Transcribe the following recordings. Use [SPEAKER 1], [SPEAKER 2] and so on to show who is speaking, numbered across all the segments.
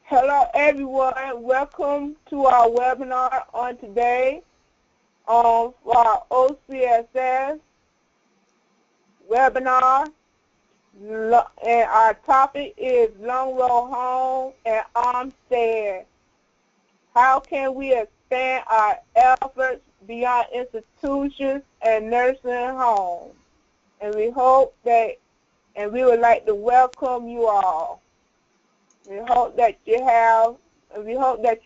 [SPEAKER 1] Hello everyone, welcome to our webinar on today for our OCSS webinar, and our topic is Long Road Home and Olmstead. How can we expand our efforts beyond institutions and nursing homes? And we would like to welcome you all. We hope that you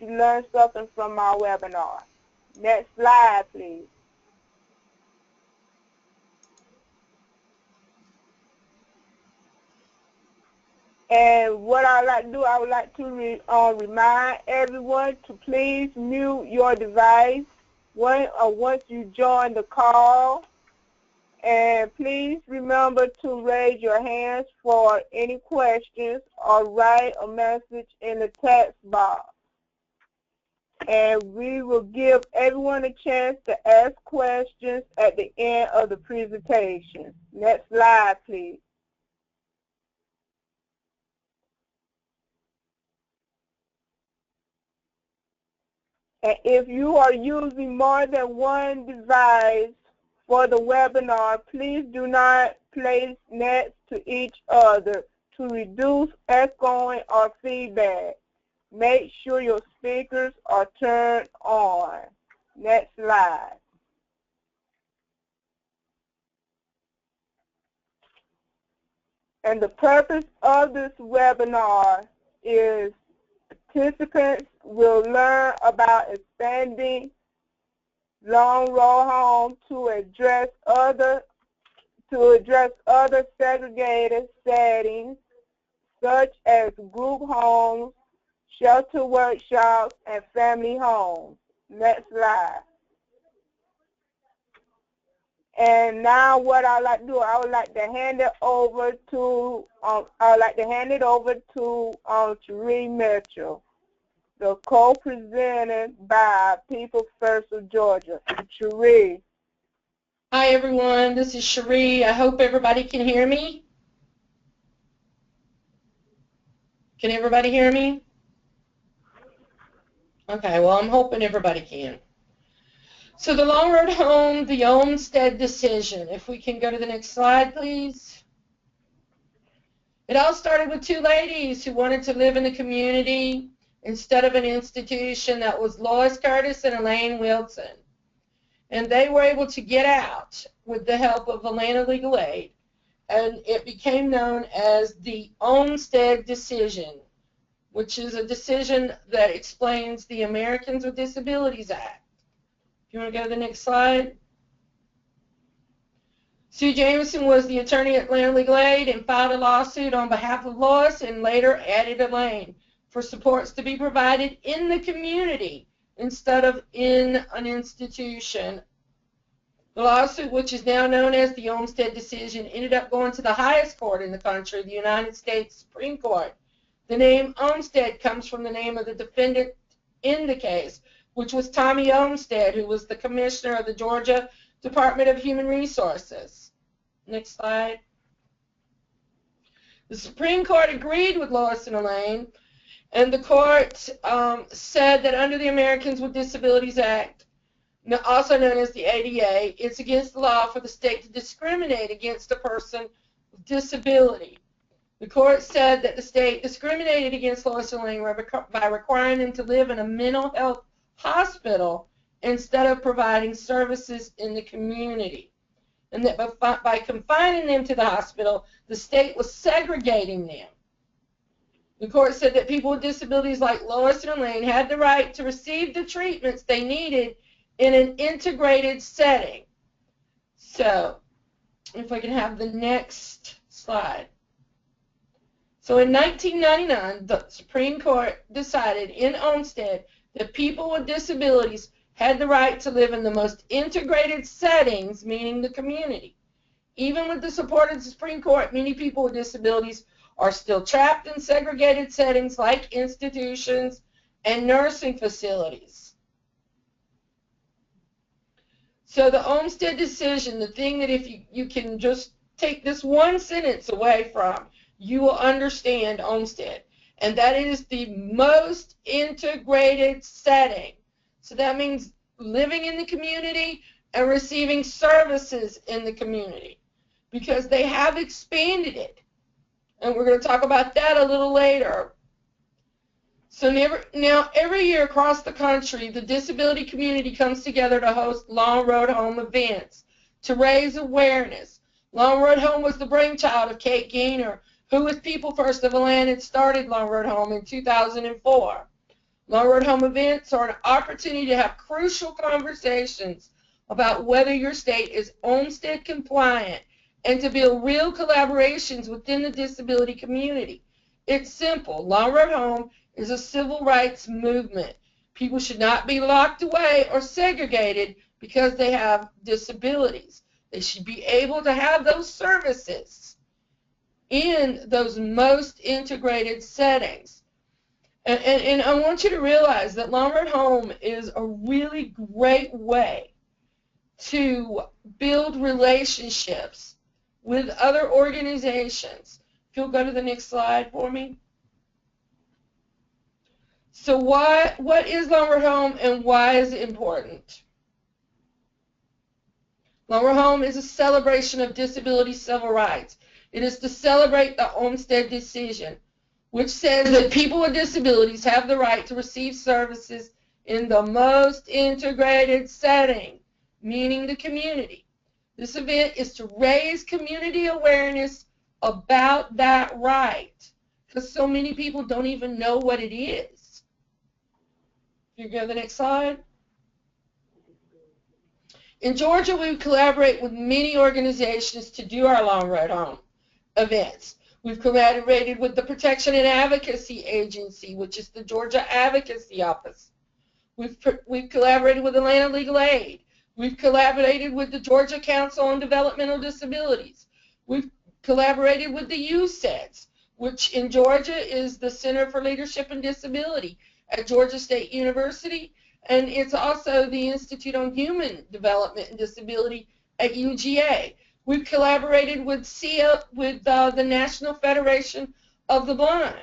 [SPEAKER 1] learned something from our webinar. Next slide, please. And what I would like to remind everyone to please mute your device once you join the call. And please remember to raise your hands for any questions or write a message in the text box. And we will give everyone a chance to ask questions at the end of the presentation. Next slide, please. And if you are using more than one device for the webinar, please do not place next to each other to reduce echoing or feedback. Make sure your speakers are turned on. Next slide. And the purpose of this webinar is participants will learn about expanding Long Road Home to address other segregated settings such as group homes, shelter workshops, and family homes. Next slide. And now what I would like to hand it over to Cherie Mitchell, the co-presented by People First of Georgia. Cherie.
[SPEAKER 2] Hi everyone, this is Cherie. I hope everybody can hear me. Can everybody hear me? Okay, well I'm hoping everybody can. So the Long Road Home, the Olmstead Decision. If we can go to the next slide, please. It all started with two ladies who wanted to live in the community instead of an institution. That was Lois Curtis and Elaine Wilson. And they were able to get out with the help of Atlanta Legal Aid, and it became known as the Olmstead Decision, which is a decision that explains the Americans with Disabilities Act. If you want to go to the next slide. Sue Jameson was the attorney at Atlanta Legal Aid and filed a lawsuit on behalf of Lois and later added Elaine for supports to be provided in the community instead of in an institution. The lawsuit, which is now known as the Olmstead Decision, ended up going to the highest court in the country, the United States Supreme Court. The name Olmstead comes from the name of the defendant in the case, which was Tommy Olmstead, who was the commissioner of the Georgia Department of Human Resources. Next slide. The Supreme Court agreed with Lois and Elaine, and the court said that under the Americans with Disabilities Act, also known as the ADA, it's against the law for the state to discriminate against a person with disability. The court said that the state discriminated against Lois and Elaine by requiring them to live in a mental health hospital instead of providing services in the community. And that by confining them to the hospital, the state was segregating them. The court said that people with disabilities like Lois and Elaine had the right to receive the treatments they needed in an integrated setting. So, if I can have the next slide. So in 1999, the Supreme Court decided in Olmstead that people with disabilities had the right to live in the most integrated settings, meaning the community. Even with the support of the Supreme Court, many people with disabilities are still trapped in segregated settings like institutions and nursing facilities. So the Olmstead Decision, the thing that if you can just take this one sentence away from, you will understand Olmstead. and that is the most integrated setting. So that means living in the community and receiving services in the community, because they have expanded it. And we're going to talk about that a little later. So now, every year across the country, the disability community comes together to host Long Road Home events to raise awareness. Long Road Home was the brainchild of Kate Gaynor, who with People First of Atlantic started Long Road Home in 2004. Long Road Home events are an opportunity to have crucial conversations about whether your state is Olmstead compliant and to build real collaborations within the disability community. It's simple. Long Road Home is a civil rights movement. People should not be locked away or segregated because they have disabilities. They should be able to have those services in those most integrated settings. And I want you to realize that Long Road Home is a really great way to build relationships with other organizations. If you'll go to the next slide for me. So what is Long Road Home and why is it important? Long Road Home is a celebration of disability civil rights. It is to celebrate the Olmstead Decision, which says that people with disabilities have the right to receive services in the most integrated setting, meaning the community. This event is to raise community awareness about that right, because so many people don't even know what it is. If you go to the next slide. In Georgia, we collaborate with many organizations to do our Long Road Home events. We've collaborated with the Protection and Advocacy Agency, which is the Georgia Advocacy Office. We've collaborated with Atlanta Legal Aid. We've collaborated with the Georgia Council on Developmental Disabilities. We've collaborated with the OCSS, which in Georgia is the Center for Leadership and Disability at Georgia State University, and it's also the Institute on Human Development and Disability at UGA. We've collaborated with the National Federation of the Blind.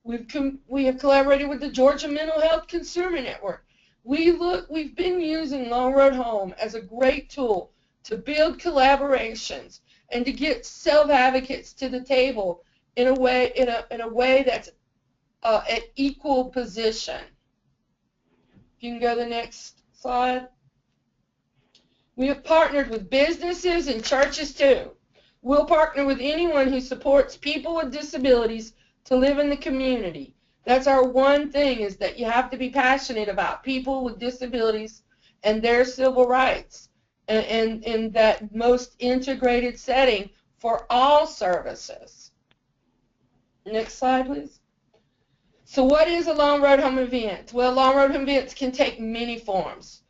[SPEAKER 2] We have collaborated with the Georgia Mental Health Consumer Network. We've been using Long Road Home as a great tool to build collaborations and to get self-advocates to the table in a way that's at equal position. If you can go to the next slide. We have partnered with businesses and churches too. We'll partner with anyone who supports people with disabilities to live in the community. That's our one thing, is that you have to be passionate about people with disabilities and their civil rights and in that most integrated setting for all services. Next slide, please. So what is a Long Road Home event? Well, Long Road Home events can take many forms.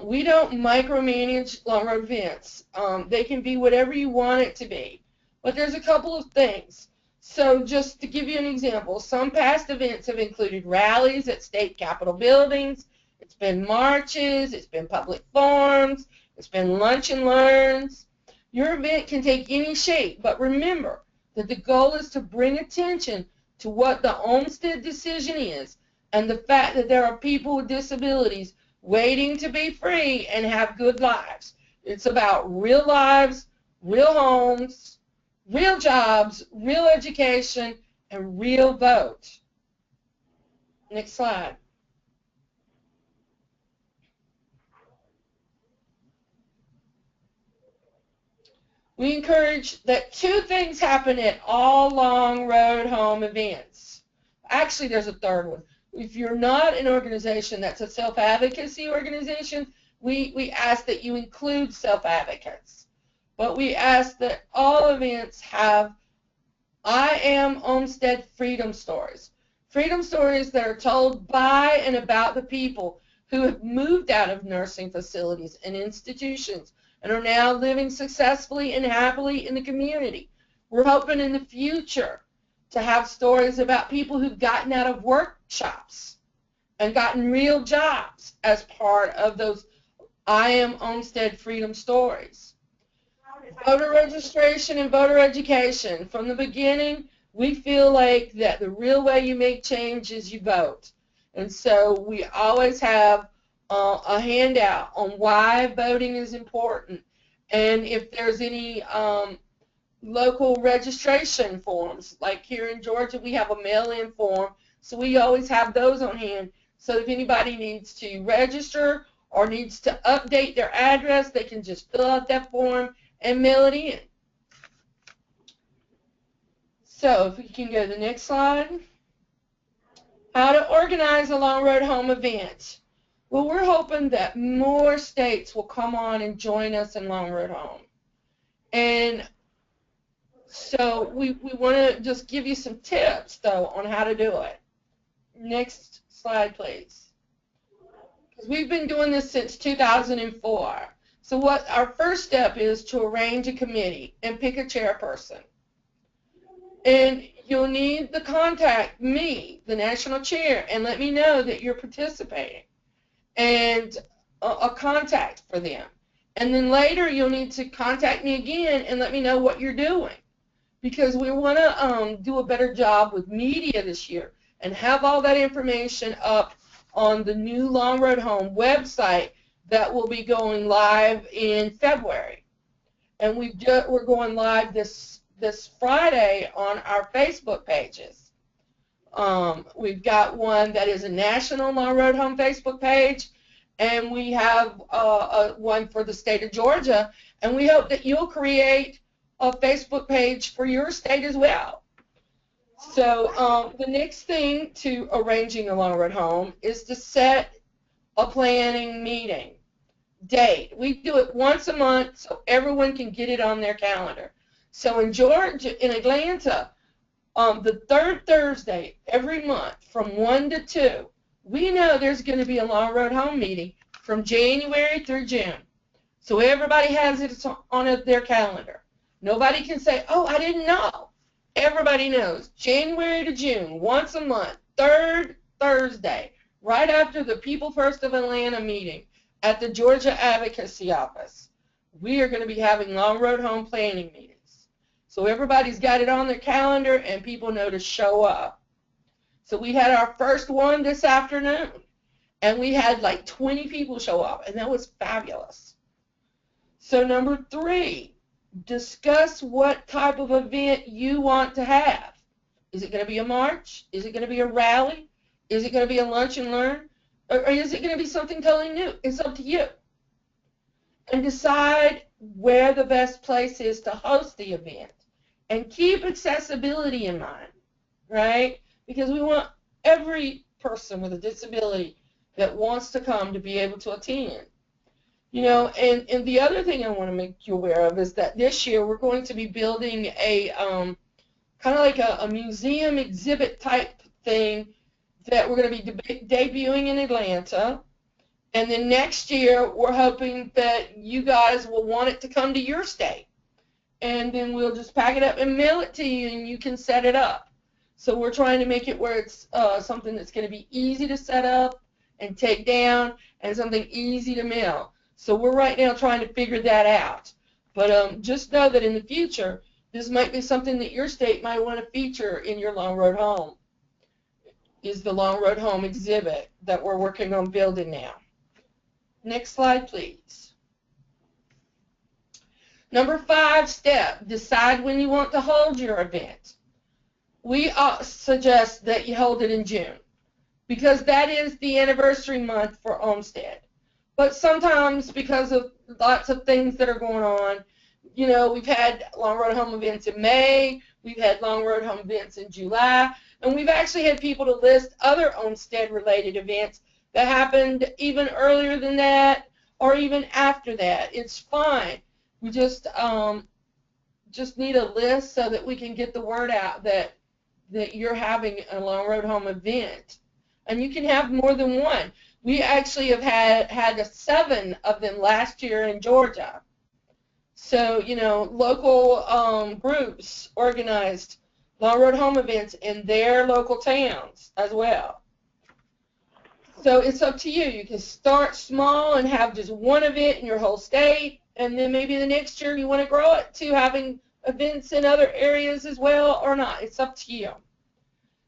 [SPEAKER 2] We don't micromanage Long Road events. They can be whatever you want it to be. But there's a couple of things. So just to give you an example, some past events have included rallies at state capitol buildings. It's been marches. It's been public forums. It's been lunch and learns. Your event can take any shape, but remember that the goal is to bring attention to what the Olmstead Decision is and the fact that there are people with disabilities waiting to be free and have good lives. It's about real lives, real homes, real jobs, real education, and real vote. Next slide. We encourage that two things happen at all Long Road Home events. Actually, there's a third one. If you're not an organization that's a self-advocacy organization, we ask that you include self-advocates. But we ask that all events have I Am Olmstead freedom stories. Freedom stories that are told by and about the people who have moved out of nursing facilities and institutions and are now living successfully and happily in the community. We're hoping in the future to have stories about people who've gotten out of workshops and gotten real jobs as part of those I Am Olmstead freedom stories. Voter registration and voter education. From the beginning, We feel like that the real way you make change is you vote. And so we always have a handout on why voting is important, and if there's any local registration forms. Like here in Georgia, we have a mail-in form, so we always have those on hand. So if anybody needs to register or needs to update their address, they can just fill out that form and mail it in. So if we can go to the next slide. How to organize a Long Road Home event. Well, we're hoping that more states will come on and join us in Long Road Home. And so we want to just give you some tips, though, on how to do it. Next slide, please. Because we've been doing this since 2004. So what our first step is to arrange a committee and pick a chairperson. And you'll need to contact me, the national chair, and let me know that you're participating, and a contact for them. And then later you'll need to contact me again and let me know what you're doing, because we want to do a better job with media this year and have all that information up on the new Long Road Home website that will be going live in February. And we're going live this Friday on our Facebook pages. We've got one that is a national Long Road Home Facebook page, and we have one for the state of Georgia, and we hope that you'll create a Facebook page for your state as well. So the next thing to arranging a Long Road Home is to set a planning meeting date. We do it once a month so everyone can get it on their calendar. So in Georgia, in Atlanta, the third Thursday every month from 1 to 2, we know there's going to be a Long Road Home meeting from January through June. So everybody has it on their calendar. Nobody can say, oh, I didn't know. Everybody knows. January to June, once a month, third Thursday, right after the People First of Atlanta meeting at the Georgia Advocacy Office, we are going to be having Long Road Home planning meetings. So everybody's got it on their calendar and people know to show up. So we had our first one this afternoon, and we had like 20 people show up, and that was fabulous. So number 3, discuss what type of event you want to have. Is it going to be a march? Is it going to be a rally? Is it going to be a lunch and learn? Or is it going to be something totally new? It's up to you. And decide where the best place is to host the event. And keep accessibility in mind, right? Because we want every person with a disability that wants to come to be able to attend. You know, and the other thing I want to make you aware of is that this year we're going to be building a kind of like a museum exhibit type thing that we're going to be debuting in Atlanta. And then next year we're hoping that you guys will want it to come to your state. And then we'll just pack it up and mail it to you, and you can set it up. So we're trying to make it where it's something that's going to be easy to set up and take down, and something easy to mail. So we're right now trying to figure that out. But just know that in the future, this might be something that your state might want to feature in your Long Road Home, is the Long Road Home exhibit that we're working on building now. Next slide, please. Number 5 step, decide when you want to hold your event. We suggest that you hold it in June, because that is the anniversary month for Olmstead. But sometimes, because of lots of things that are going on, you know, we've had Long Road Home events in May, we've had Long Road Home events in July, and we've actually had people to list other Olmstead-related events that happened even earlier than that or even after that. It's fine. We just need a list so that we can get the word out that you're having a Long Road Home event. And you can have more than one. We actually have had 7 of them last year in Georgia. So, you know, local groups organized Long Road Home events in their local towns as well. So it's up to you. You can start small and have just one event in your whole state, and then maybe the next year you want to grow it to having events in other areas as well or not. It's up to you.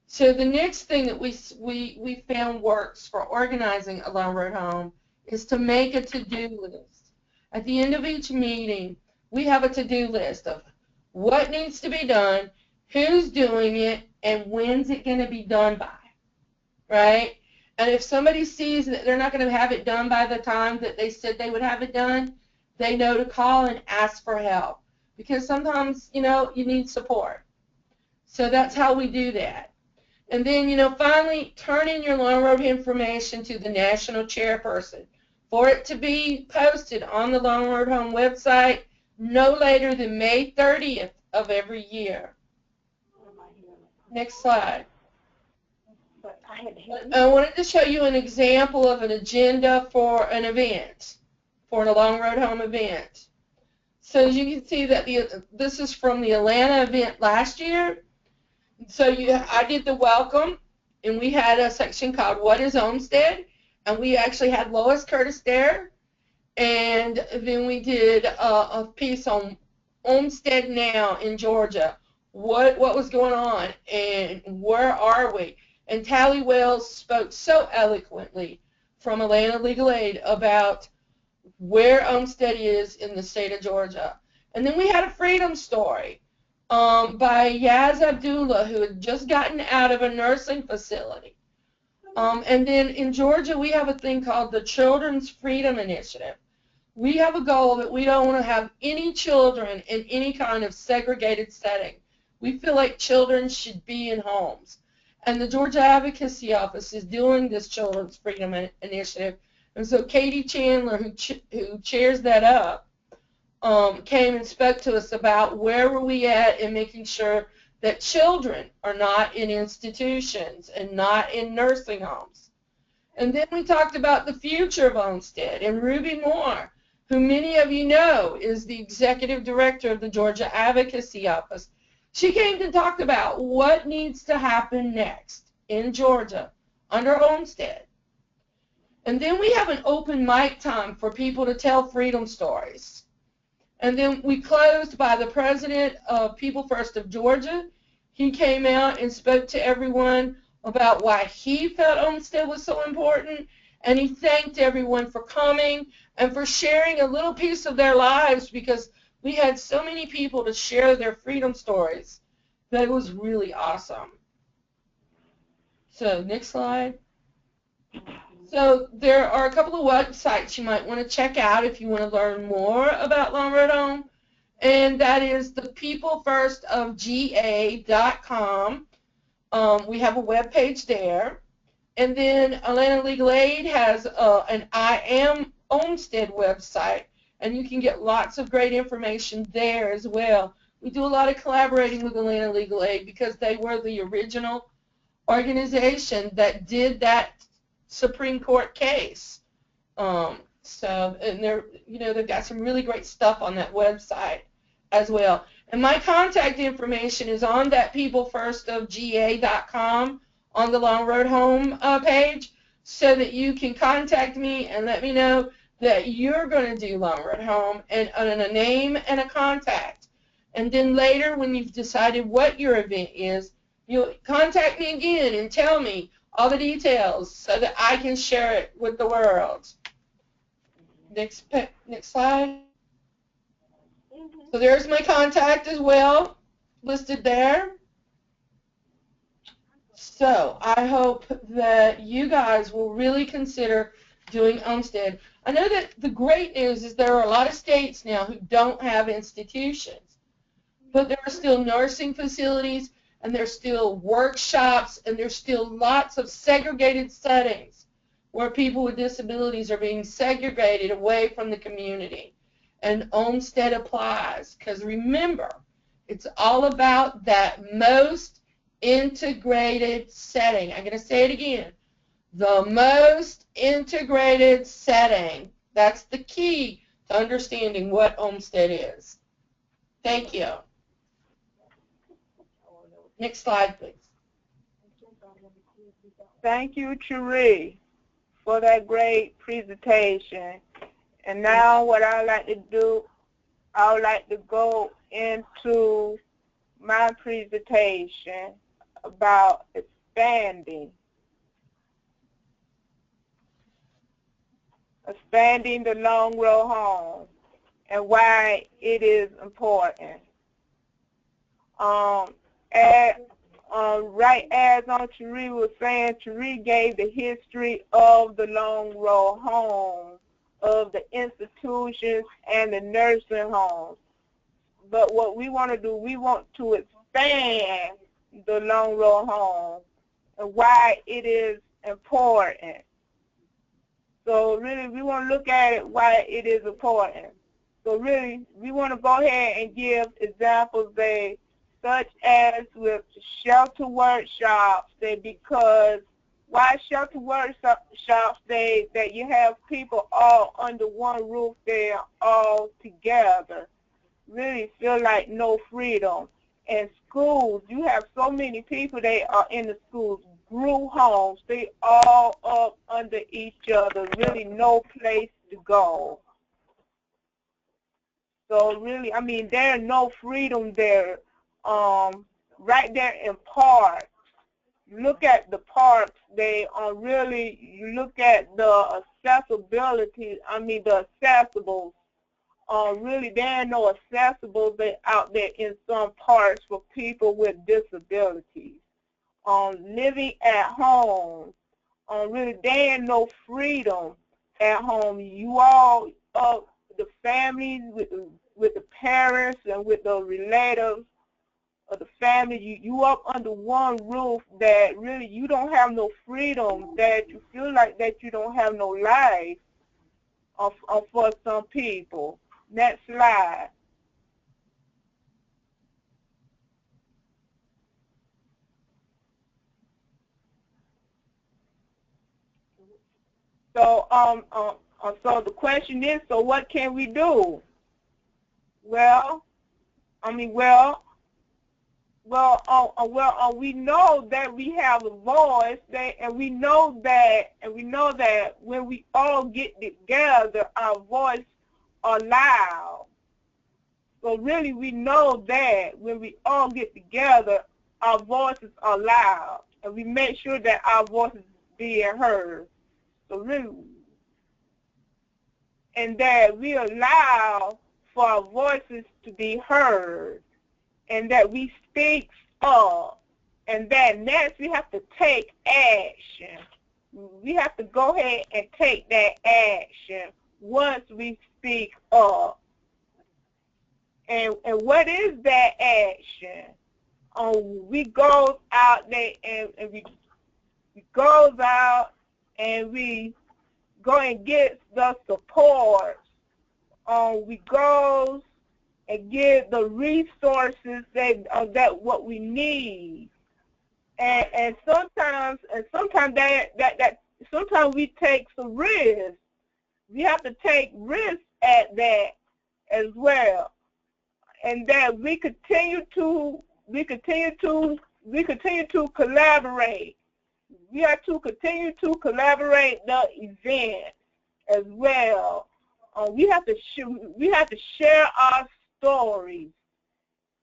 [SPEAKER 2] So the next thing that we found works for organizing a Long Road Home is to make a to-do list. At the end of each meeting, we have a to-do list of what needs to be done, who's doing it, and when's it going to be done by, right? And if somebody sees that they're not going to have it done by the time that they said they would have it done, they know to call and ask for help. Because sometimes, you need support. So that's how we do that. And then, finally, turn in your Long Road information to the national chairperson for it to be posted on the Long Road Home website no later than May 30th of every year. Next slide. I wanted to show you an example of an agenda for an event, for a Long Road Home event. So as you can see that this is from the Atlanta event last year. So I did the welcome, and we had a section called What is Olmstead? And we actually had Lois Curtis there. And then we did a piece on Olmstead now in Georgia. What was going on and where are we? And Tally Wells spoke so eloquently from Atlanta Legal Aid about where Olmstead is in the state of Georgia. And then we had a freedom story by Yaz Abdullah, who had just gotten out of a nursing facility. And then in Georgia, we have a thing called the Children's Freedom Initiative. We have a goal that we don't want to have any children in any kind of segregated setting. We feel like children should be in homes. And the Georgia Advocacy Office is doing this Children's Freedom Initiative. And so Katie Chandler, who chairs that up, came and spoke to us about where were we at in making sure that children are not in institutions and not in nursing homes. And then we talked about the future of Olmstead, and Ruby Moore, who many of you know is the executive director of the Georgia Advocacy Office. She came to talk about what needs to happen next in Georgia under Olmstead. And then we have an open mic time for people to tell freedom stories. And then we closed by the president of People First of Georgia. He came out and spoke to everyone about why he felt Olmstead was so important, and he thanked everyone for coming and for sharing a little piece of their lives, because we had so many people to share their freedom stories that it was really awesome. So next slide. So there are a couple of websites you might want to check out if you want to learn more about Long Road Home, and that is the peoplefirstofga.com. We have a web page there. And then Atlanta Legal Aid has an I Am Olmstead website, and you can get lots of great information there as well. We do a lot of collaborating with Atlanta Legal Aid because they were the original organization that did that Supreme Court case. And they've got some really great stuff on that website as well. And my contact information is on that peoplefirstofga.com on the Long Road Home page, so that you can contact me and let me know that you're going to do Long Road Home, and a name and a contact. And then later, when you've decided what your event is, you'll contact me again and tell me all the details so that I can share it with the world. Next slide. So there's my contact as well, listed there. So I hope that you guys will really consider doing Olmstead. I know that the great news is there are a lot of states now who don't have institutions, but there are still nursing facilities, and there's still workshops, and there's still lots of segregated settings where people with disabilities are being segregated away from the community. And Olmstead applies, because remember, it's all about that most integrated setting. I'm going to say it again. The most integrated setting. That's the key to understanding what Olmstead is. Thank you. Next slide, please.
[SPEAKER 1] Thank you, Cherie, for that great presentation. And now what I like to do, I would like to go into my presentation about expanding the long road home and why it is important. Right as Cherie was saying, Cherie gave the history of the long road home, of the institutions and the nursing homes. But what we want to do, we want to expand the long road home and why it is important. So really, we want to look at it, why it is important. So really, we want to go ahead and give examples such as with shelter workshops, because why shelter workshops, that you have people all under one roof, they're all together. Really feel like no freedom. And schools, you have so many people, they are in the schools, group homes, they all up under each other, really no place to go. So really, I mean, there's no freedom there. Right there in parks, look at the parks, they are really, you look at the accessibility, I mean the accessibles, really there are no accessibles out there in some parks for people with disabilities. Living at home, really there ain't no freedom at home. You all, the families with the parents and with the relatives of the family, you up under one roof, that really you don't have no freedom, that you feel like that you don't have no life for some people. Next slide. So so the question is, so what can we do? Well, we know that we have a voice, and we know that when we all get together, our voice are loud. So really, we know that when we all get together, our voices are loud, and we make sure that our voices are being heard. So really, and that we allow for our voices to be heard, and that we speak up, and that next we have to take action. We have to go ahead and take that action once we speak up. And what is that action? We go out there and we goes out and we go and get the support. We go and get the resources that what we need. And sometimes sometimes we take some risks. We have to take risks at that as well. And that we continue to collaborate. We have to continue to collaborate the event as well. We have to share our stories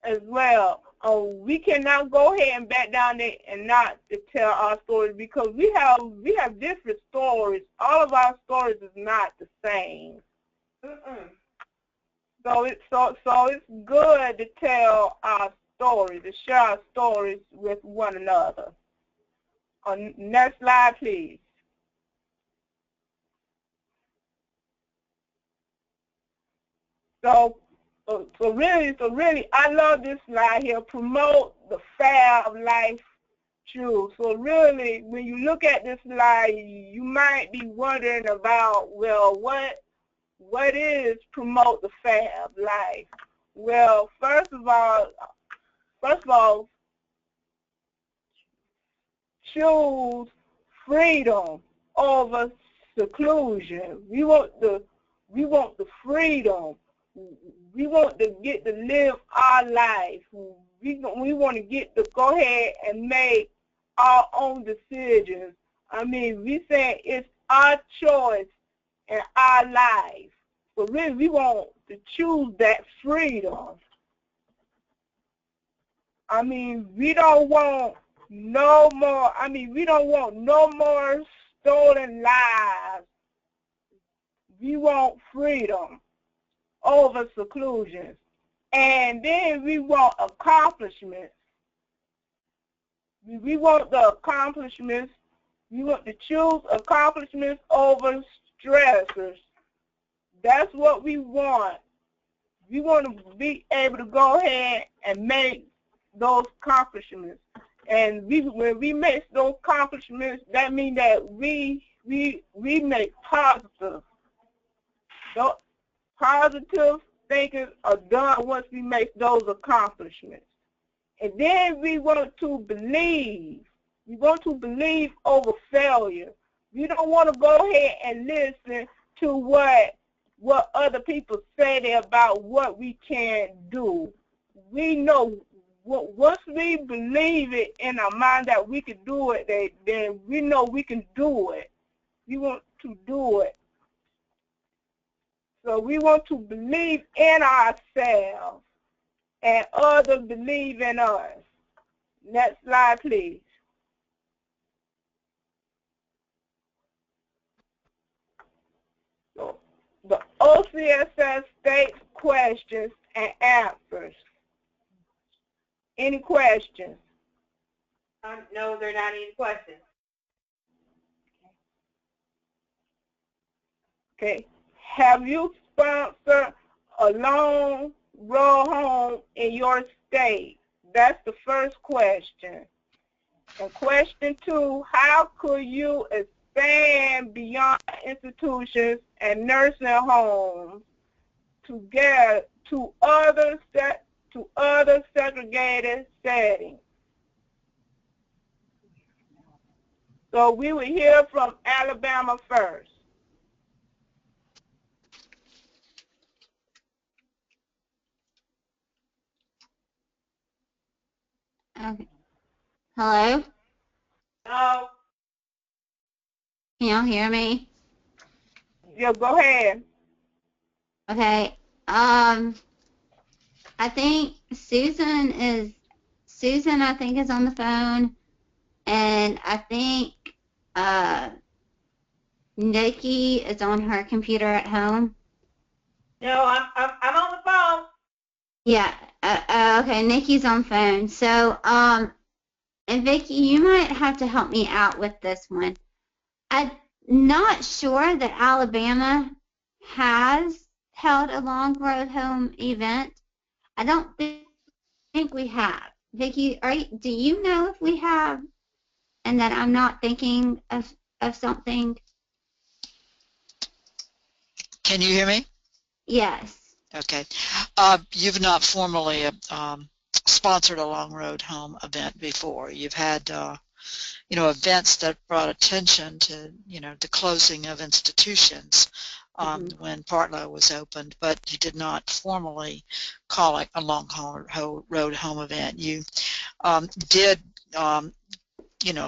[SPEAKER 1] as well. We cannot go ahead and back down there and not to tell our stories, because we have different stories. All of our stories is not the same. So it's good to tell our stories, to share our stories with one another. Next slide, please. So really, I love this slide here. Promote the fair of life truth. So really, when you look at this slide, you might be wondering about, well, what is promote the fair of life? Well, first of all, choose freedom over seclusion. We want the freedom. We want to get to live our life. We want to get to go ahead and make our own decisions. I mean, we say it's our choice and our life. So really, we want to choose that freedom. I mean, we don't want no more, we don't want no more stolen lives. We want freedom over seclusion. And then we want accomplishments. We want the accomplishments. We want to choose accomplishments over stressors. That's what we want. We want to be able to go ahead and make those accomplishments. And when we make those accomplishments, that means that we make positive. Those positive thinkers are done once we make those accomplishments. And then we want to believe. We want to believe over failure. We don't want to go ahead and listen to what other people say about what we can do. We know once we believe it in our mind that we can do it, then we know we can do it. We want to do it. So we want to believe in ourselves and others believe in us. Next slide, please. So the OCSS states questions and answers. Any questions?
[SPEAKER 3] No, there are not any questions.
[SPEAKER 1] Okay. Have you sponsored a long road home in your state? That's the first question. And question 2, how could you expand beyond institutions and nursing homes to get to other segregated settings? So we will hear from Alabama first.
[SPEAKER 4] Okay. Hello?
[SPEAKER 3] No.
[SPEAKER 4] Can y'all hear me?
[SPEAKER 1] Yeah, go ahead.
[SPEAKER 4] Okay. I think Susan I think is on the phone, and I think Nikki is on her computer at home.
[SPEAKER 3] No, I'm on the phone.
[SPEAKER 4] Yeah. Okay, Nikki's on phone. So, and Vicki, you might have to help me out with this one. I'm not sure that Alabama has held a long road home event. I don't think we have. Vicki, do you know if we have, and that I'm not thinking of something?
[SPEAKER 5] Can you hear me?
[SPEAKER 4] Yes.
[SPEAKER 5] Okay. You've not formally sponsored a long road home event before. You've had events that brought attention to the closing of institutions when Partlow was opened, but you did not formally call it a long road home event. You did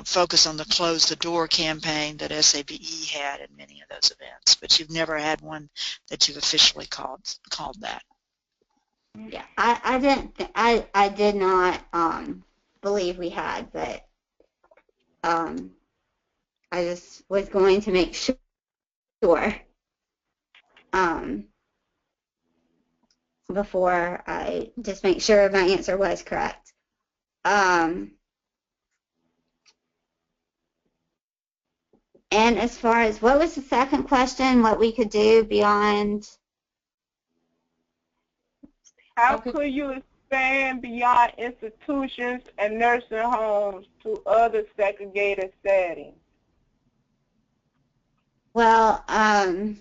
[SPEAKER 5] focus on the Close the Door campaign that SABE had in many of those events, but you've never had one that you've officially called that.
[SPEAKER 4] Yeah, I did not believe we had, but I just was going to make sure before I just make sure my answer was correct. And as far as, what was the second question, what we could do beyond?
[SPEAKER 1] How could you expand beyond institutions and nursing homes to other segregated settings?
[SPEAKER 4] Well, I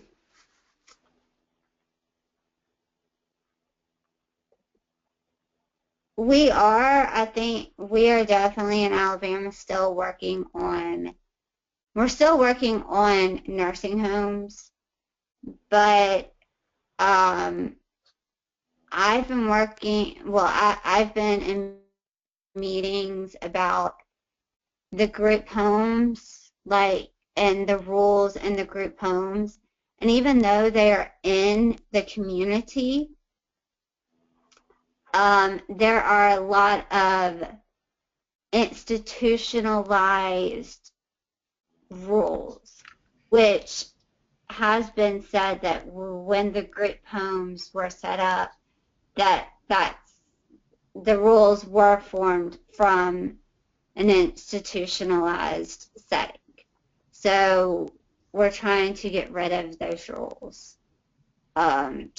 [SPEAKER 4] think we are definitely in Alabama still working on, we're still working on nursing homes, but I've been I've been in meetings about the group homes, and the rules in the group homes, and even though they are in the community, there are a lot of institutionalized rules, which has been said that when the group homes were set up, that's the rules were formed from an institutionalized setting. So we're trying to get rid of those rules. I'm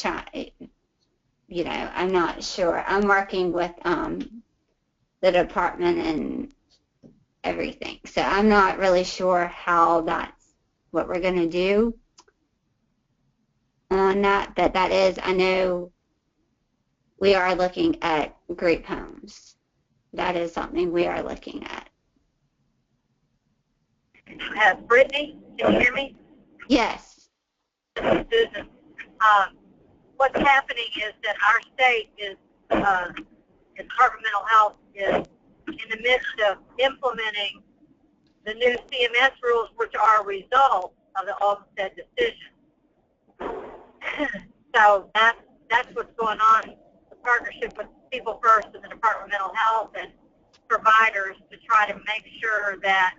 [SPEAKER 4] not sure. I'm working with the department and everything, so I'm not really sure how that's what we're going to do on that. But that is, I know we are looking at group homes. That is something we are looking at.
[SPEAKER 6] Brittany, can you hear me?
[SPEAKER 4] Yes.
[SPEAKER 6] Susan, what's happening is that our state is, the Department of Mental Health is in the midst of implementing the new CMS rules, which are a result of the Olmstead Decision. So that's what's going on, the partnership with People First and the Department of Mental Health and providers to try to make sure that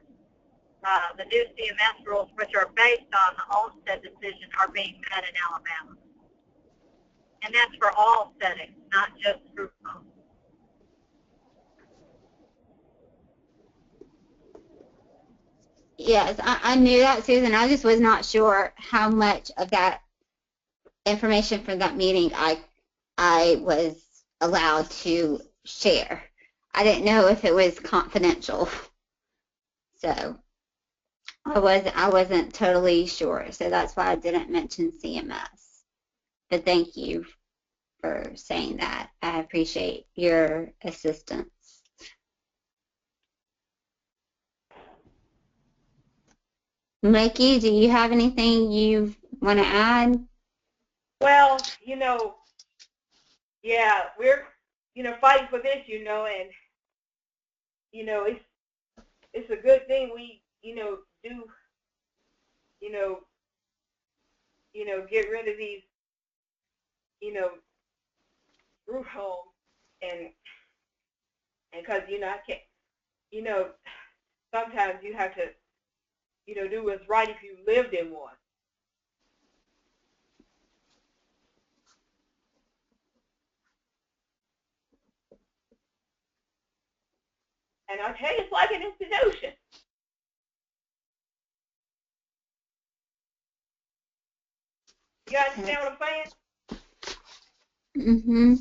[SPEAKER 6] the new CMS rules, which are based on the Olmstead Decision, are being met in Alabama. And that's for all settings, not just group homes.
[SPEAKER 4] Yes, I knew that, Susan. I just was not sure how much of that information from that meeting I was allowed to share. I didn't know if it was confidential. So I wasn't totally sure. So that's why I didn't mention CMS. But thank you for saying that. I appreciate your assistance. Mikey, do you have anything you want to add?
[SPEAKER 3] Well, yeah, we're, fighting for this, and, it's a good thing we, do, get rid of these, group homes and because, I can't, sometimes you have to, do what's right if you lived in one. And I tell you, it's like an institution. You understand what I'm saying?
[SPEAKER 4] Mm-hmm.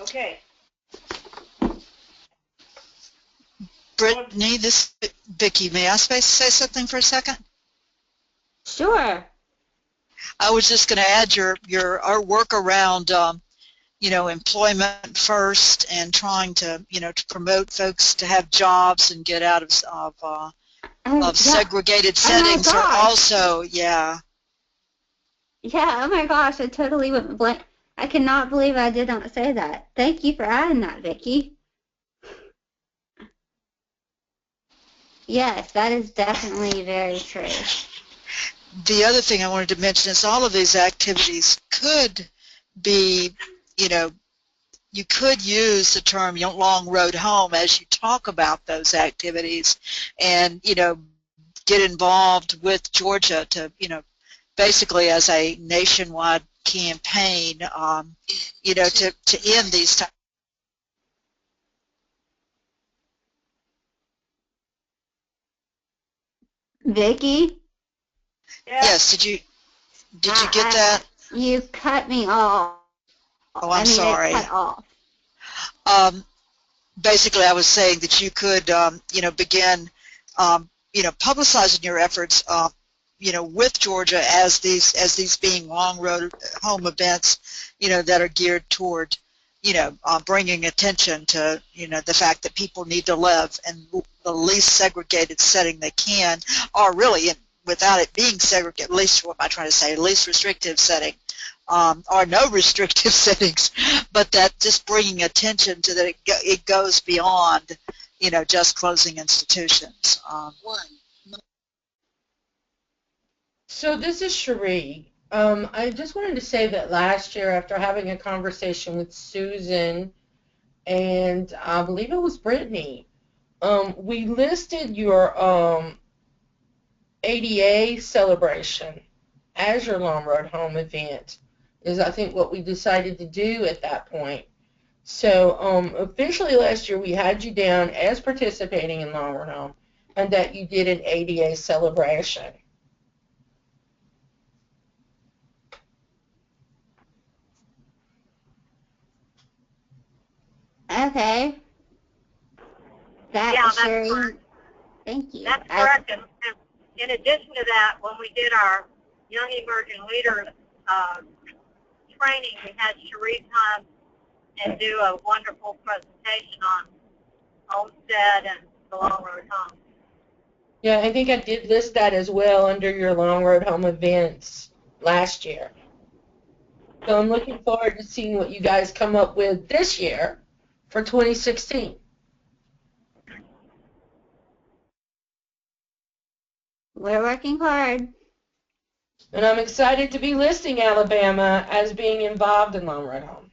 [SPEAKER 3] Okay.
[SPEAKER 5] Brittany, this is Vicki. May I say something for a second?
[SPEAKER 4] Sure.
[SPEAKER 5] I was just going to add our work around employment first and trying to to promote folks to have jobs and get out of segregated settings are also
[SPEAKER 4] Yeah, oh my gosh, I totally went blank. I cannot believe I did not say that. Thank you for adding that, Vicki. Yes, that is definitely very true.
[SPEAKER 5] The other thing I wanted to mention is all of these activities could be, you could use the term long road home as you talk about those activities and, get involved with Georgia to, basically as a nationwide campaign, to end these types.
[SPEAKER 4] Vicki?
[SPEAKER 3] Yeah.
[SPEAKER 5] Yes, did you get that?
[SPEAKER 4] You cut me off.
[SPEAKER 5] Oh, I'm sorry.
[SPEAKER 4] It cut off.
[SPEAKER 5] Basically, I was saying that you could, begin, publicizing your efforts, with Georgia as these being long road home events, that are geared toward, bringing attention to, the fact that people need to live in the least segregated setting they can, or really, without it being segregated, at least what am I trying to say, least restrictive setting, or no restrictive settings, but that just bringing attention to that it goes beyond, just closing institutions.
[SPEAKER 2] So this is Cherie. I just wanted to say that last year, after having a conversation with Susan and I believe it was Brittany. We listed your ADA celebration as your Long Road Home event, is I think what we decided to do at that point. So officially last year we had you down as participating in Long Road Home and that you did an ADA celebration.
[SPEAKER 4] Okay. That
[SPEAKER 6] Yeah, that's
[SPEAKER 4] Cherie.
[SPEAKER 6] correct.
[SPEAKER 4] Thank you.
[SPEAKER 6] That's correct. And in addition to that, when we did our Young Emerging Leaders training, we had Cherie come and do a wonderful presentation on Olmstead and the Long Road Home.
[SPEAKER 2] Yeah, I think I did list that as well under your Long Road Home events last year. So I'm looking forward to seeing what you guys come up with this year for 2016.
[SPEAKER 4] We're working hard.
[SPEAKER 2] And I'm excited to be listing Alabama as being involved in Long Road Home.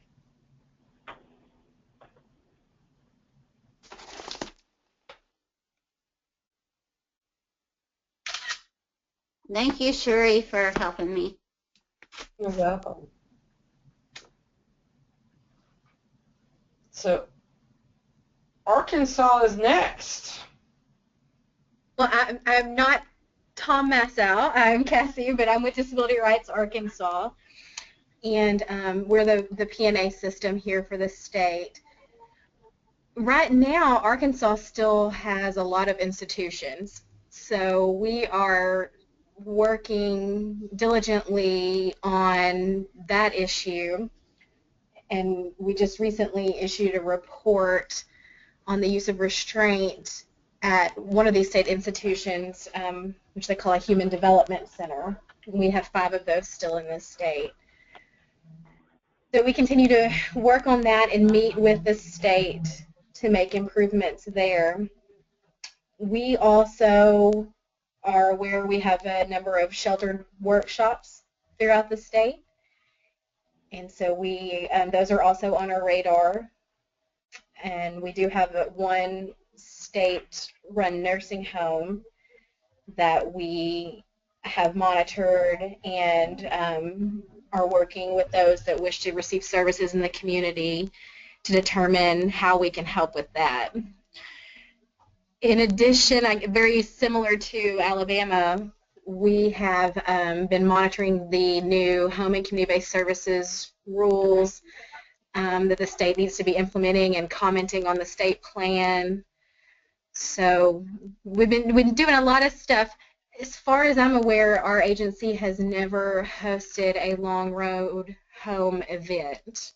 [SPEAKER 4] Thank you, Cherie, for helping me.
[SPEAKER 2] You're welcome. So, Arkansas is next.
[SPEAKER 7] Well, I'm not Tom Massow. I'm Cassie, but I'm with Disability Rights Arkansas, and we're the P&A system here for the state. Right now, Arkansas still has a lot of institutions, so we are working diligently on that issue, and we just recently issued a report on the use of restraint at one of these state institutions, which they call a Human Development Center. We have 5 of those still in this state. So we continue to work on that and meet with the state to make improvements there. We also are aware we have a number of sheltered workshops throughout the state, and so we those are also on our radar. And we do have one state-run nursing home that we have monitored and are working with those that wish to receive services in the community to determine how we can help with that. In addition, very similar to Alabama, we have been monitoring the new home and community-based services rules that the state needs to be implementing and commenting on the state plan. So we've been doing a lot of stuff. As far as I'm aware, our agency has never hosted a Long Road Home event,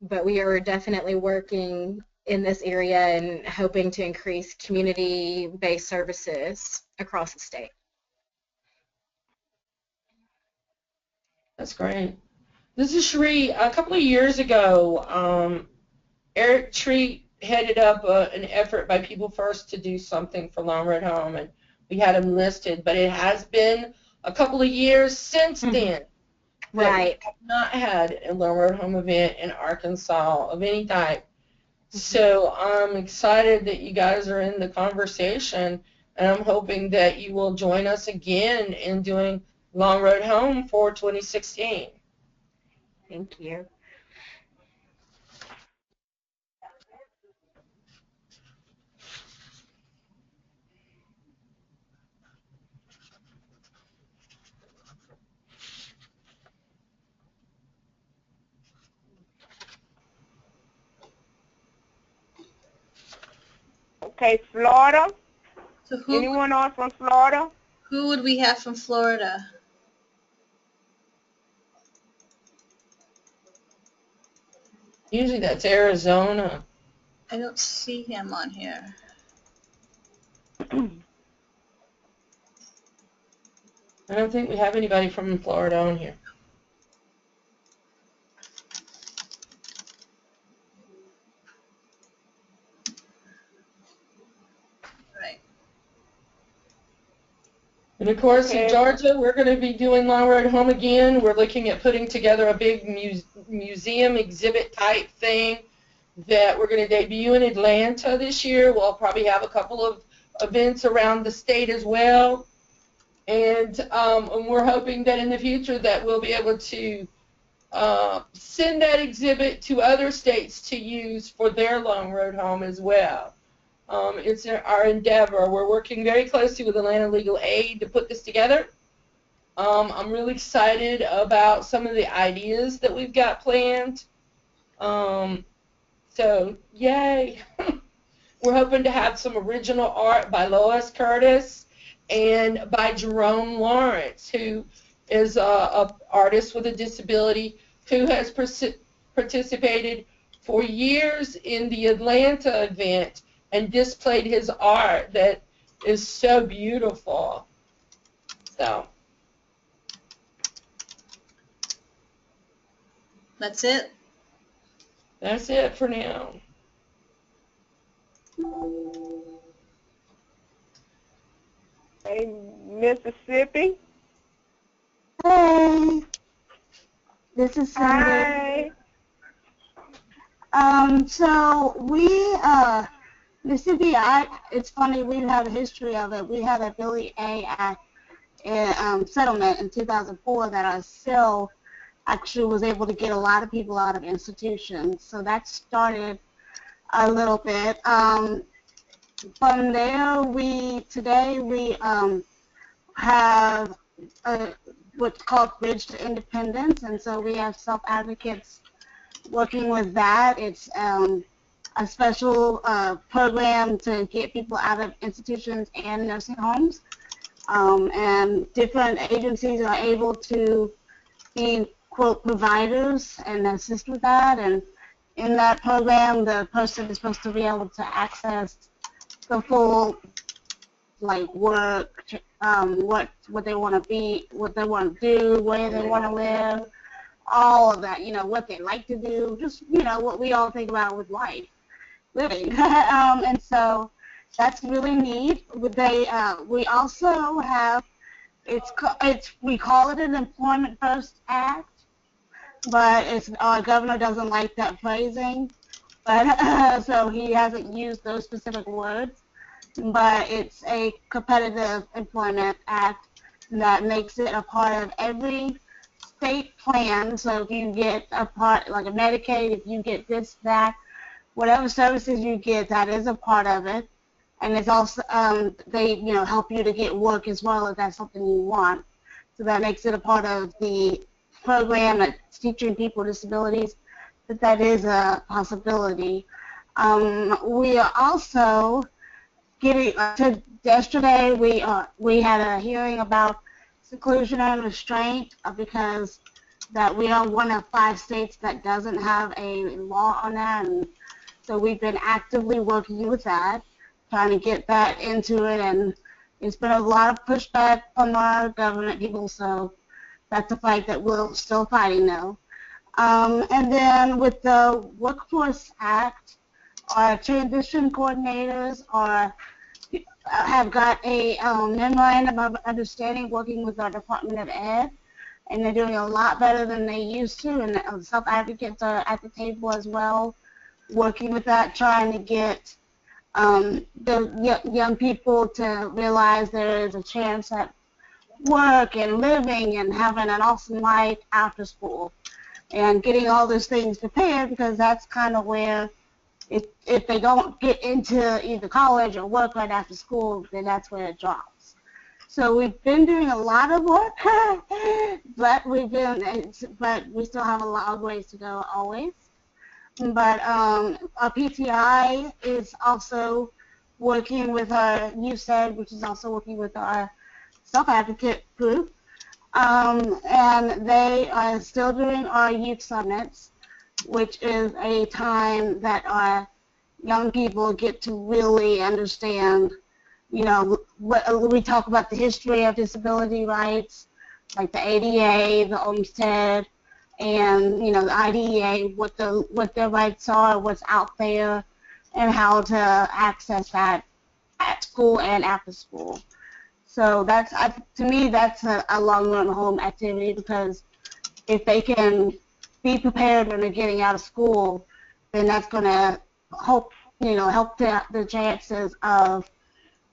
[SPEAKER 7] but we are definitely working in this area and hoping to increase community-based services across the state.
[SPEAKER 2] That's great. This is Cherie. A couple of years ago, Eric Treat headed up an effort by People First to do something for Long Road Home, and we had him listed, but it has been a couple of years since then.
[SPEAKER 7] Right.
[SPEAKER 2] We have not had a Long Road Home event in Arkansas of any type. So I'm excited that you guys are in the conversation, and I'm hoping that you will join us again in doing Long Road Home for 2016.
[SPEAKER 7] Thank you.
[SPEAKER 1] Okay, Florida.
[SPEAKER 8] So
[SPEAKER 1] Anyone on from Florida?
[SPEAKER 8] who would we have from Florida?
[SPEAKER 2] Usually that's Arizona.
[SPEAKER 8] I don't see him on here.
[SPEAKER 2] I don't think we have anybody from Florida on here.
[SPEAKER 8] Right.
[SPEAKER 2] And of course,
[SPEAKER 1] Okay.
[SPEAKER 2] in Georgia, we're going to be doing Long Road Home again. We're looking at putting together a big museum exhibit type thing that we're going to debut in Atlanta this year. We'll probably have a couple of events around the state as well. And we're hoping that in the future that we'll be able to send that exhibit to other states to use for their long road home as well. It's our endeavor. We're working very closely with Atlanta Legal Aid to put this together. I'm really excited about some of the ideas that we've got planned. So, yay. We're hoping to have some original art by Lois Curtis and by Jerome Lawrence, who is an artist with a disability who has participated for years in the Atlanta event and displayed his art that is so beautiful. So.
[SPEAKER 8] That's it?
[SPEAKER 2] That's it for now.
[SPEAKER 1] Hey, Mississippi.
[SPEAKER 9] Hey, this is Cindy.
[SPEAKER 1] Hi.
[SPEAKER 9] So Mississippi, it's funny, we have a history of it. We had a Billy A. Act settlement in 2004 that I still actually was able to get a lot of people out of institutions. So that started a little bit. From there, today we have what's called Bridge to Independence, and so we have self-advocates working with that. It's a special program to get people out of institutions and nursing homes, and different agencies are able to be, quote, providers and assist with that. And in that program, the person is supposed to be able to access the full, like, work, what they want to be, what they want to do, where they want to live, all of that, what they like to do, just, what we all think about with life, living. And so that's really neat. We also have, we call it an Employment First Act, but our governor doesn't like that phrasing, but so he hasn't used those specific words. But it's a competitive employment act that makes it a part of every state plan. So if you get a part, like a Medicaid, if you get this, that, whatever services you get, that is a part of it. And it's also, they, help you to get work as well if that's something you want. So that makes it a part of the program that's teaching people with disabilities that is a possibility. We are also yesterday we had a hearing about seclusion and restraint because that we are one of 5 states that doesn't have a law on that, and so we've been actively working with that, trying to get that into it, and it's been a lot of pushback from our government people, so that's a fight that we're still fighting now. And then with the Workforce Act, our transition coordinators have got a memorandum of understanding working with our Department of Ed, and they're doing a lot better than they used to, and self-advocates are at the table as well, working with that, trying to get the young people to realize there is a chance at work and living and having an awesome life after school, and getting all those things prepared, because that's kind of where if they don't get into either college or work right after school, then that's where it drops. So we've been doing a lot of work, but we still have a lot of ways to go always. But our PTI is also working with our USED, which is also working with our self-advocate group, and they are still doing our youth summits, which is a time that our young people get to really understand, what we talk about, the history of disability rights, like the ADA, the Olmstead, and the IDEA, what their rights are, what's out there, and how to access that at school and after school. So that's, to me, that's a long-run home activity, because if they can be prepared when they're getting out of school, then that's going to help the chances of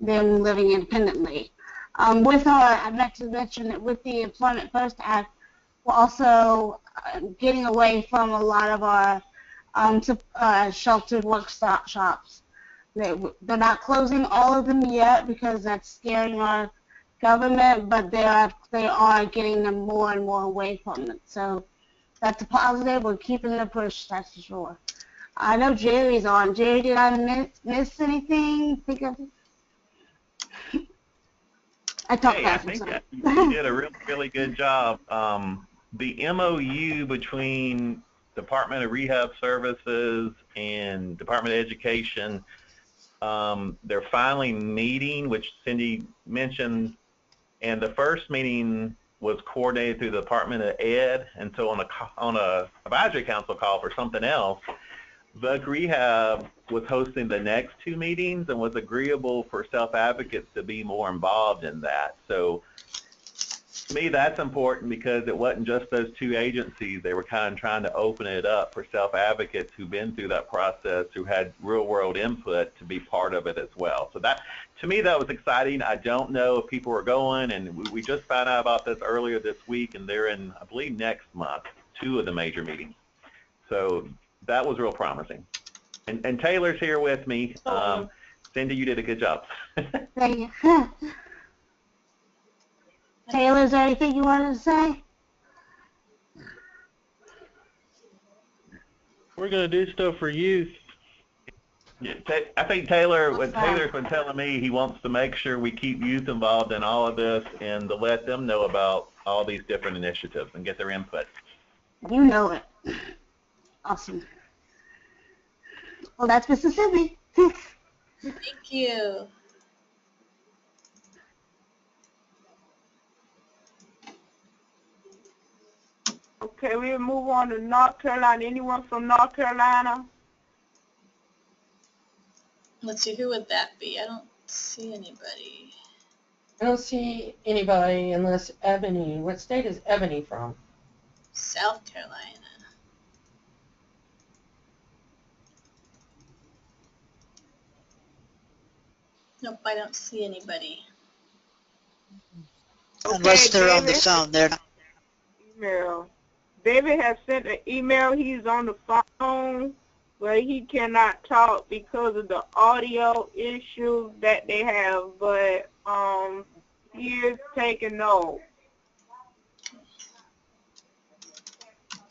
[SPEAKER 9] them living independently. I meant to mention that with the Employment First Act, we're also getting away from a lot of our sheltered work shops. They're not closing all of them yet because that's scaring our government, but they are getting them more and more away from it. So that's a positive. We're keeping the push, that's for sure. I know Jerry's on. Jerry, did I miss anything? I talked
[SPEAKER 10] Hey, I
[SPEAKER 9] fast.
[SPEAKER 10] think that you did a really good job. The MOU between Department of Rehab Services and Department of Education, they're finally meeting, which Cindy mentioned, and the first meeting was coordinated through the Department of Ed, and so on a advisory council call for something else, VUC Rehab was hosting the next two meetings and was agreeable for self-advocates to be more involved in that. So to me, that's important because it wasn't just those two agencies. They were kind of trying to open it up for self-advocates who've been through that process, who had real-world input to be part of it as well. So that, to me, that was exciting. I don't know if people were going, and we just found out about this earlier this week, and they're in, I believe, next month, two of the major meetings. So that was real promising. And Taylor's here with me. Cindy, you did a good job.
[SPEAKER 9] Thank you. Taylor, is there anything you wanted to say?
[SPEAKER 11] We're going to do stuff for youth.
[SPEAKER 10] Yeah, I think Taylor's been telling me he wants to make sure we keep youth involved in all of this and to let them know about all these different initiatives and get their input.
[SPEAKER 9] You know it. Awesome. Well, that's Mississippi.
[SPEAKER 8] Thank you.
[SPEAKER 1] Okay, we'll move on to North Carolina. Anyone from North Carolina?
[SPEAKER 8] Let's see, who would that be? I don't see anybody.
[SPEAKER 2] I don't see anybody unless Ebony. What state is Ebony from?
[SPEAKER 8] South Carolina. Nope, I don't see anybody.
[SPEAKER 5] Unless they're
[SPEAKER 1] David,
[SPEAKER 5] on the phone. They're not.
[SPEAKER 1] Email. David has sent an email. He's on the phone, but he cannot talk because of the audio issue that they have. But he is taking note.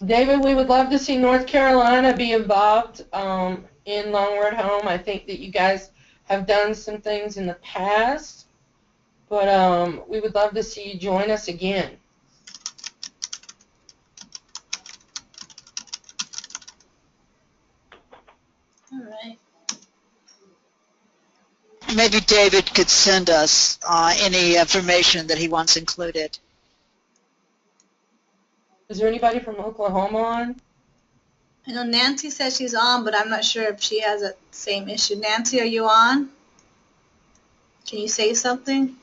[SPEAKER 2] David, we would love to see North Carolina be involved in Long Road Home. I think that you guys have done some things in the past, but we would love to see you join us again.
[SPEAKER 8] All right.
[SPEAKER 5] Maybe David could send us any information that he wants included.
[SPEAKER 2] Is there anybody from Oklahoma on?
[SPEAKER 8] I know Nancy says she's on, but I'm not sure if she has the same issue. Nancy, are you on? Can you say something?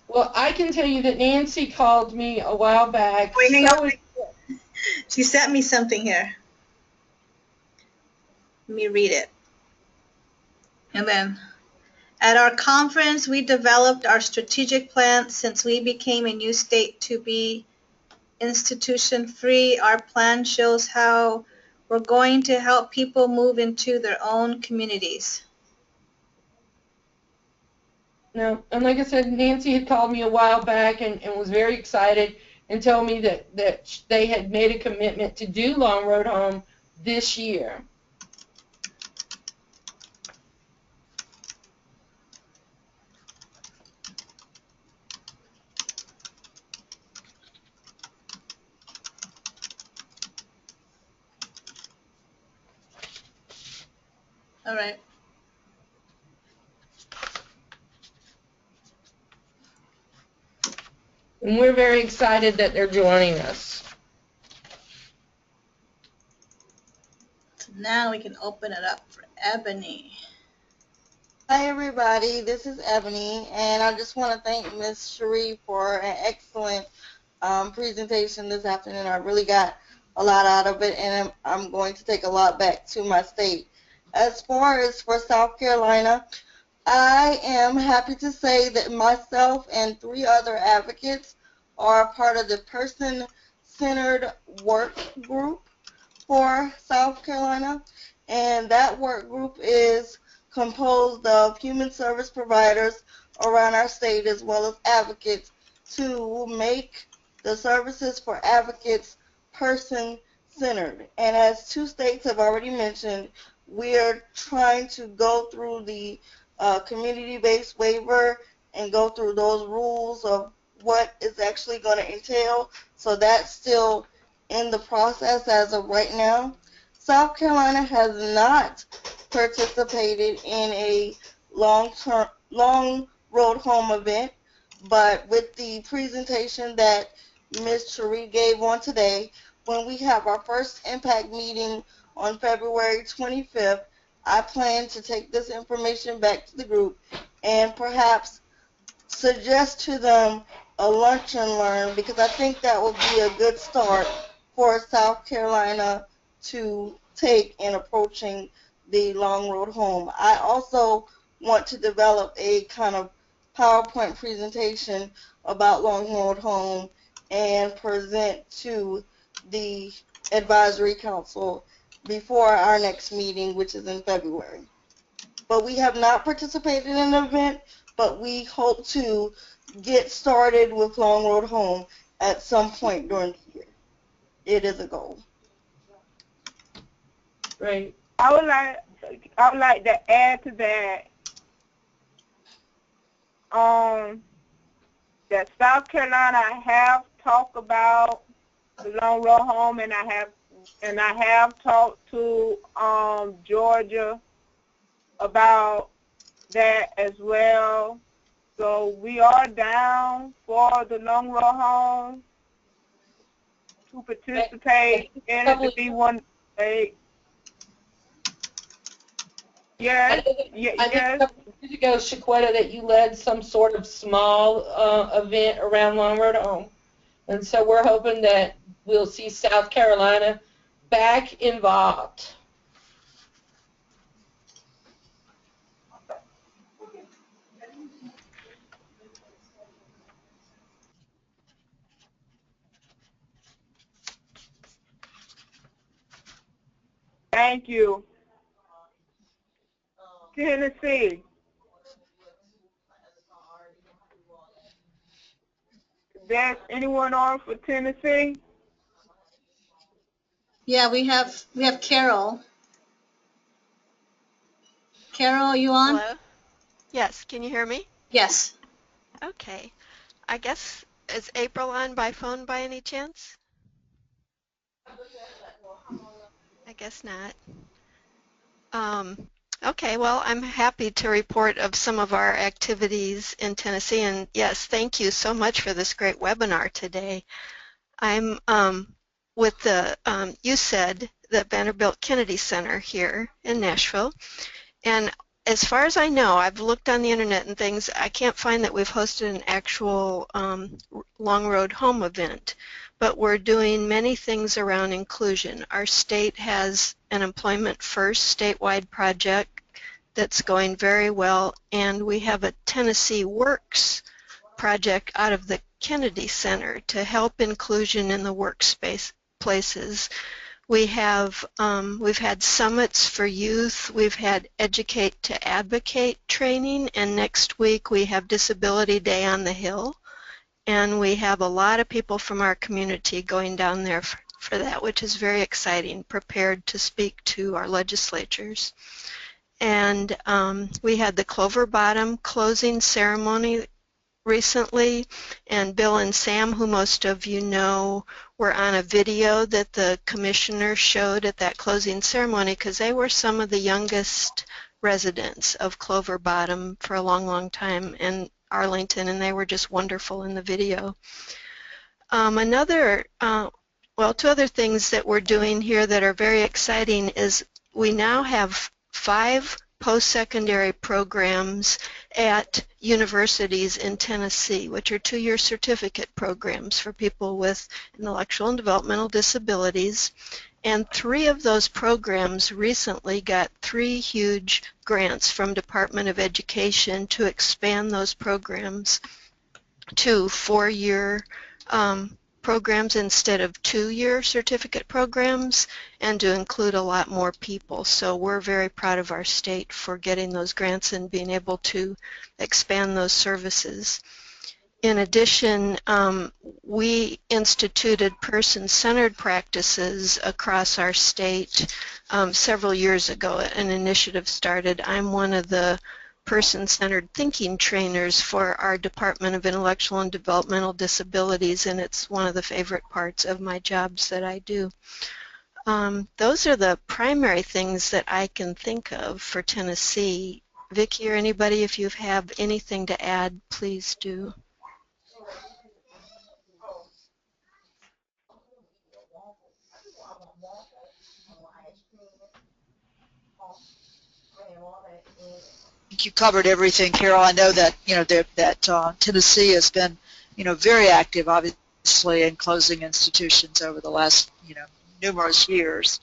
[SPEAKER 2] Well, I can tell you that Nancy called me a while back.
[SPEAKER 8] Wait, hang on. She sent me something here. Let me read it. And then, at our conference, we developed our strategic plan since we became a new state to be institution-free. Our plan shows how we're going to help people move into their own communities.
[SPEAKER 2] No, and like I said, Nancy had called me a while back and was very excited and told me that they had made a commitment to do Long Road Home this year.
[SPEAKER 8] All right.
[SPEAKER 2] And we're very excited that they're joining us.
[SPEAKER 8] So now we can open it up for Ebony.
[SPEAKER 12] Hi everybody, this is Ebony, and I just want to thank Ms. Cherie for an excellent presentation this afternoon. I really got a lot out of it, and I'm going to take a lot back to my state. As far as for South Carolina, I am happy to say that myself and 3 other advocates are part of the person-centered work group for South Carolina, and that work group is composed of human service providers around our state as well as advocates to make the services for advocates person-centered. And as 2 states have already mentioned, we are trying to go through the community-based waiver and go through those rules of what is actually going to entail. So that's still in the process as of right now. South Carolina has not participated in a long road home event, but with the presentation that Ms. Cherie gave on today, when we have our first impact meeting on February 25th, I plan to take this information back to the group and perhaps suggest to them a lunch and learn, because I think that will be a good start for South Carolina to take in approaching the long road home. I also want to develop a kind of PowerPoint presentation about long road home and present to the advisory council before our next meeting, which is in February. But we have not participated in an event, but we hope to get started with Long Road Home at some point during the year. It is a goal.
[SPEAKER 2] Right.
[SPEAKER 1] I would like to add to that that South Carolina have talked about the Long Road Home, and I have talked to Georgia about that as well. So we are down for the Long Road Home to participate in it, to be one. Yes, yes.
[SPEAKER 2] I think a couple of years ago, Shaquetta, that you led some sort of small event around Long Road Home. And so we're hoping that we'll see South Carolina back involved.
[SPEAKER 1] Thank you. Tennessee. There's anyone on for Tennessee?
[SPEAKER 8] Yeah, we have Carol. Carol, are you on?
[SPEAKER 13] Hello? Yes, can you hear me?
[SPEAKER 8] Yes.
[SPEAKER 13] Okay. I guess, is April on by phone by any chance? I guess not. Okay, well, I'm happy to report of some of our activities in Tennessee, and yes, thank you so much for this great webinar today. I'm with the UCSS, the Vanderbilt Kennedy Center here in Nashville, and as far as I know, I've looked on the internet and things, I can't find that we've hosted an actual Long Road Home event, but we're doing many things around inclusion. Our state has an Employment First statewide project that's going very well, and we have a Tennessee Works project out of the Kennedy Center to help inclusion in the workspace places. We've had summits for youth, we've had Educate to Advocate training, and next week we have Disability Day on the Hill, and we have a lot of people from our community going down there for that, which is very exciting, prepared to speak to our legislatures. And we had the Clover Bottom closing ceremony recently, and Bill and Sam, who most of you know, were on a video that the commissioner showed at that closing ceremony because they were some of the youngest residents of Clover Bottom for a long, long time in Arlington, and they were just wonderful in the video. Well, 2 other things that we're doing here that are very exciting is we now have 5 post-secondary programs at universities in Tennessee, which are two-year certificate programs for people with intellectual and developmental disabilities. And 3 of those programs recently got 3 huge grants from Department of Education to expand those programs to 4-year programs instead of 2-year certificate programs, and to include a lot more people. So we're very proud of our state for getting those grants and being able to expand those services. In addition, we instituted person-centered practices across our state several years ago. An initiative started. I'm one of the person-centered thinking trainers for our Department of Intellectual and Developmental Disabilities, and it's one of the favorite parts of my jobs that I do. Those are the primary things that I can think of for Tennessee. Vicki or anybody, if you have anything to add, please do.
[SPEAKER 5] I think you covered everything, Carol. I know that Tennessee has been, very active, obviously, in closing institutions over the last, numerous years,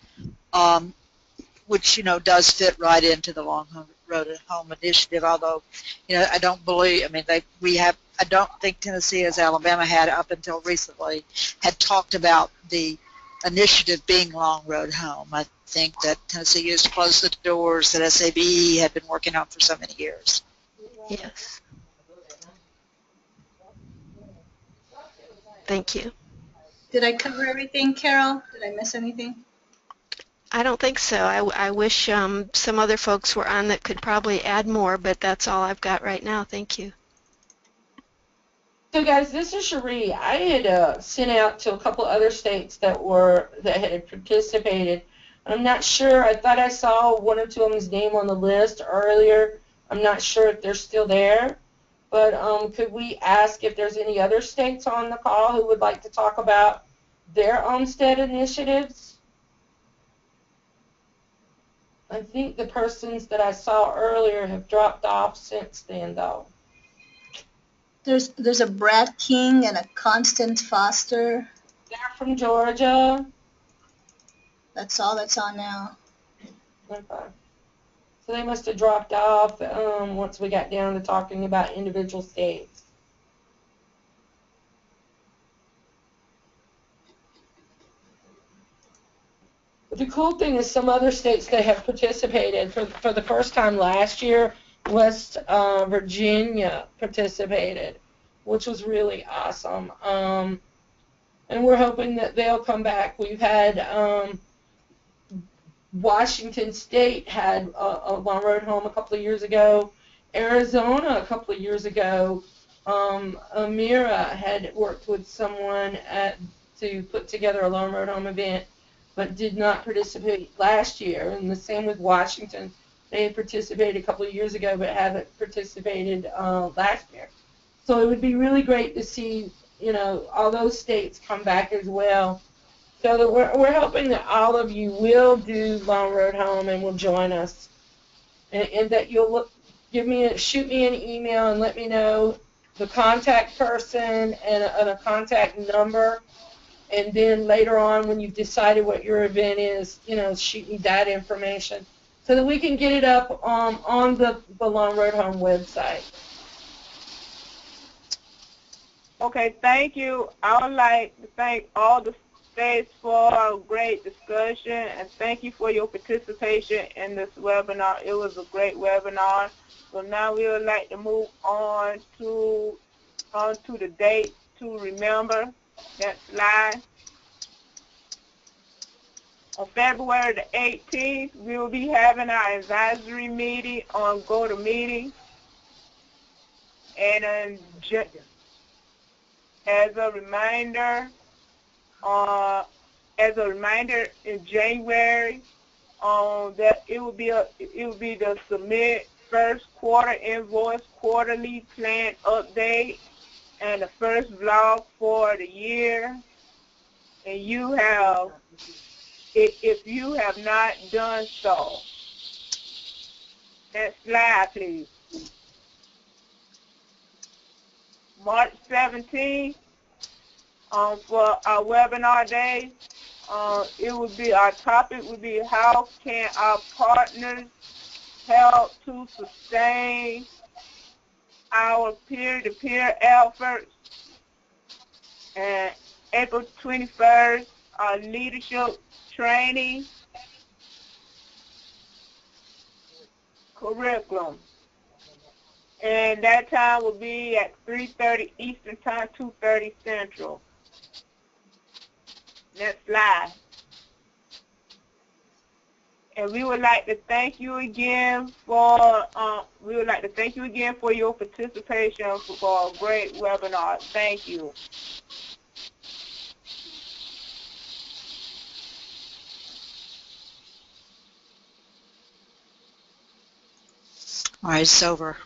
[SPEAKER 5] which does fit right into the Long Road Home Initiative. Although, I don't believe. I mean, I don't think Tennessee, as Alabama had up until recently, had talked about the initiative being Long Road Home. I think that Tennessee used to close the doors that SABE had been working on for so many years.
[SPEAKER 13] Yes. Thank you.
[SPEAKER 8] Did I cover everything, Carol? Did I miss anything?
[SPEAKER 13] I don't think so. I wish some other folks were on that could probably add more, but that's all I've got right now. Thank you.
[SPEAKER 2] So guys, this is Cherie. I had sent out to a couple other states that had participated. I'm not sure. I thought I saw 1 or 2 of them's name on the list earlier. I'm not sure if they're still there. But could we ask if there's any other states on the call who would like to talk about their Olmstead initiatives? I think the persons that I saw earlier have dropped off since then, though.
[SPEAKER 8] There's a Brad King and a Constance Foster.
[SPEAKER 2] They're from Georgia.
[SPEAKER 8] That's all that's on now.
[SPEAKER 2] Okay. So they must have dropped off once we got down to talking about individual states. But the cool thing is some other states that have participated. For the first time last year, West Virginia participated, which was really awesome. And we're hoping that they'll come back. We've had Washington State had a Long Road Home a couple of years ago. Arizona a couple of years ago. Amira had worked with someone to put together a Long Road Home event, but did not participate last year. And the same with Washington. They had participated a couple of years ago, but haven't participated last year. So it would be really great to see, all those states come back as well. So that we're hoping that all of you will do Long Road Home and will join us, and that you'll shoot me an email and let me know the contact person and a contact number, and then later on when you've decided what your event is, shoot me that information so that we can get it up on the Long Road Home website.
[SPEAKER 1] Okay, thank you. I would like to thank all the states for a great discussion, and thank you for your participation in this webinar. It was a great webinar. So now we would like to move on to the date to remember. Next slide. On February the 18th, we will be having our advisory meeting on GoToMeeting. And as a reminder, in January, that it will be the submit first quarter invoice, quarterly plan update, and the first vlog for the year. And if you have not done so, Next slide, please. March 17th, for our webinar day, our topic would be how can our partners help to sustain our peer-to-peer efforts. And April 21st, our leadership training curriculum. And that time will be at 3:30 Eastern Time, 2:30 Central. Next slide. And we would like to thank you again for your participation for a great webinar. Thank you.
[SPEAKER 5] All right, it's over.